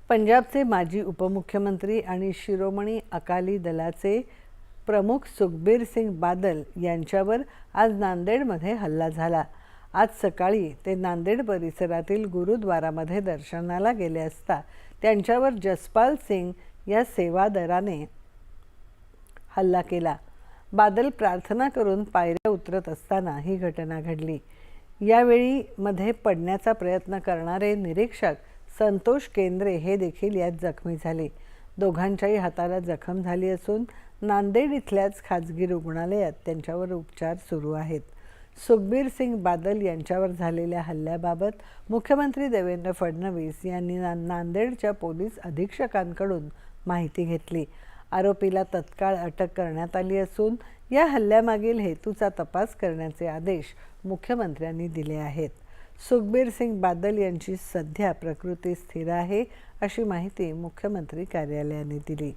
पंजाबचे माजी उपमुख्यमंत्री आणि शिरोमणी अकाली दलाचे प्रमुख सुखबीर सिंग बादल यांच्यावर आज नांदेडमध्ये हल्ला झाला। आज सकाळी ते नांदेड परिसरातील गुरुद्वारामध्ये दर्शनाला गेले असता त्यांच्यावर जसपाल सिंग या सेवादराने हल्ला केला। बादल प्रार्थना करून पायऱ्या उतरत असताना ही घटना घडली। यावेळी मध्ये पडण्याचा प्रयत्न करणारे निरीक्षक संतोष केंद्रे हे देखील यात जखमी झाले। दोघांच्याही हाताला जखम झाली असून नांदेड इथल्याच खाजगी रुग्णालयात त्यांच्यावर उपचार सुरू आहेत। सुखबीर सिंग बादल यांच्यावर झालेल्या हल्ल्याबाबत मुख्यमंत्री देवेंद्र फडणवीस यांनी नांदेडच्या पोलीस अधीक्षकांकडून माहिती घेतली। आरोपीला तत्काळ अटक करण्यात आली असून या हल्ल्यामागील हेतूचा तपास करण्याचे आदेश मुख्यमंत्र्यांनी दिले आहेत। सुखबीर सिंग बादल यांची सध्या प्रकृती स्थिर आहे अशी माहिती मुख्यमंत्री कार्यालयाने दिली।